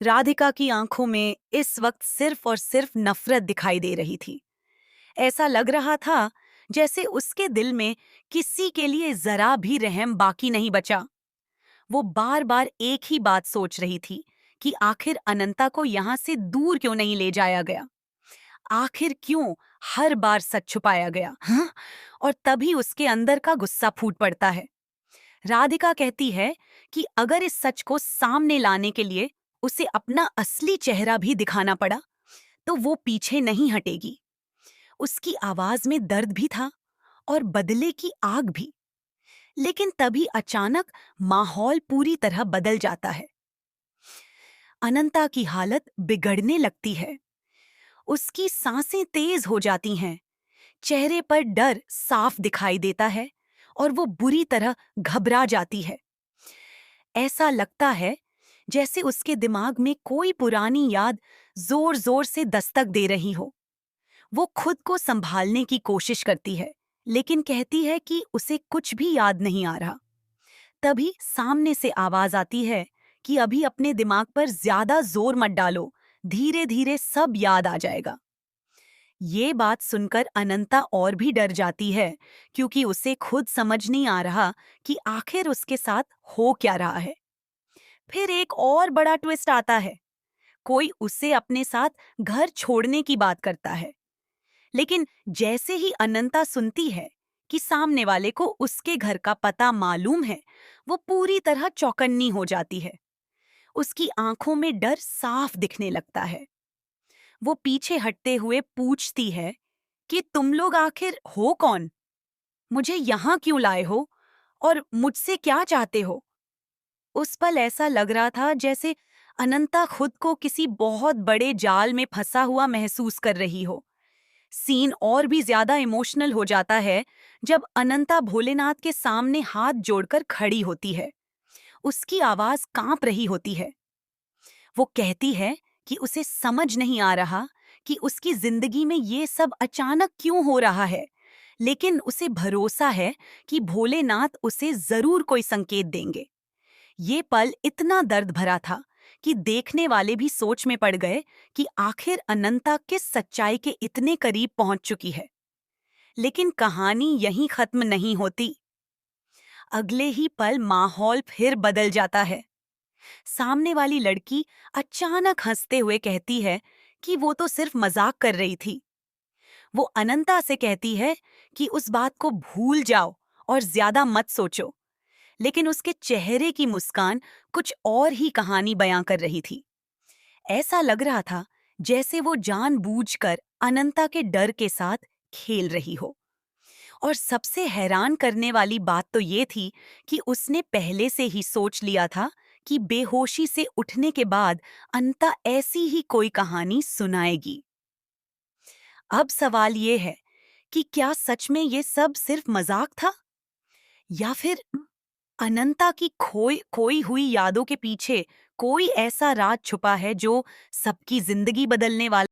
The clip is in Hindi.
राधिका की आंखों में इस वक्त सिर्फ और सिर्फ नफरत दिखाई दे रही थी। ऐसा लग रहा था जैसे उसके दिल में किसी के लिए जरा भी रहम बाकी नहीं बचा। वो बार बार एक ही बात सोच रही थी कि आखिर अनंता को यहां से दूर क्यों नहीं ले जाया गया। आखिर क्यों हर बार सच छुपाया गया, हाँ? और तभी उसके अंदर का गुस्सा फूट पड़ता है। राधिका कहती है कि अगर इस सच को सामने लाने के लिए उसे अपना असली चेहरा भी दिखाना पड़ा तो वो पीछे नहीं हटेगी। उसकी आवाज में दर्द भी था और बदले की आग भी। लेकिन तभी अचानक माहौल पूरी तरह बदल जाता है। अनंता की हालत बिगड़ने लगती है। उसकी सांसें तेज हो जाती हैं, चेहरे पर डर साफ दिखाई देता है और वो बुरी तरह घबरा जाती है। ऐसा लगता है जैसे उसके दिमाग में कोई पुरानी याद जोर जोर से दस्तक दे रही हो। वो खुद को संभालने की कोशिश करती है, लेकिन कहती है कि उसे कुछ भी याद नहीं आ रहा। तभी सामने से आवाज आती है कि अभी अपने दिमाग पर ज्यादा जोर मत डालो, धीरे धीरे सब याद आ जाएगा। ये बात सुनकर अनंता और भी डर जाती है, क्योंकि उसे खुद समझ नहीं आ रहा कि आखिर उसके साथ हो क्या रहा है। फिर एक और बड़ा ट्विस्ट आता है। कोई उसे अपने साथ घर छोड़ने की बात करता है, लेकिन जैसे ही अनंता सुनती है कि सामने वाले को उसके घर का पता मालूम है, वो पूरी तरह चौकन्नी हो जाती है। उसकी आंखों में डर साफ दिखने लगता है। वो पीछे हटते हुए पूछती है कि तुम लोग आखिर हो कौन? मुझे यहाँ क्यों लाए हो? और मुझसे क्या चाहते हो? उस पल ऐसा लग रहा था जैसे अनंता खुद को किसी बहुत बड़े जाल में फंसा हुआ महसूस कर रही हो। सीन और भी ज्यादा इमोशनल हो जाता है जब अनंता भोलेनाथ के सामने हाथ जोड़कर खड़ी होती है। उसकी आवाज कांप रही होती है। वो कहती है कि उसे समझ नहीं आ रहा कि उसकी जिंदगी में ये सब अचानक क्यों हो रहा है, लेकिन उसे भरोसा है कि भोलेनाथ उसे जरूर कोई संकेत देंगे। ये पल इतना दर्द भरा था कि देखने वाले भी सोच में पड़ गए कि आखिर अनंता किस सच्चाई के इतने करीब पहुंच चुकी है। लेकिन कहानी यहीं खत्म नहीं होती। अगले ही पल माहौल फिर बदल जाता है। सामने वाली लड़की अचानक हंसते हुए कहती है कि वो तो सिर्फ मजाक कर रही थी। वो अनंता से कहती है कि उस बात को भूल जाओ और ज्यादा मत सोचो। लेकिन उसके चेहरे की मुस्कान कुछ और ही कहानी बयां कर रही थी। ऐसा लग रहा था जैसे वो जानबूझकर अनंता के डर के साथ खेल रही हो। और सबसे हैरान करने वाली बात तो ये थी कि उसने पहले से ही सोच लिया था कि बेहोशी से उठने के बाद अनंता ऐसी ही कोई कहानी सुनाएगी। अब सवाल ये है कि क्या सच में ये सब सिर्फ मजाक था, या फिर अनंता की खोई खोई हुई यादों के पीछे कोई ऐसा राज छुपा है जो सबकी जिंदगी बदलने वाला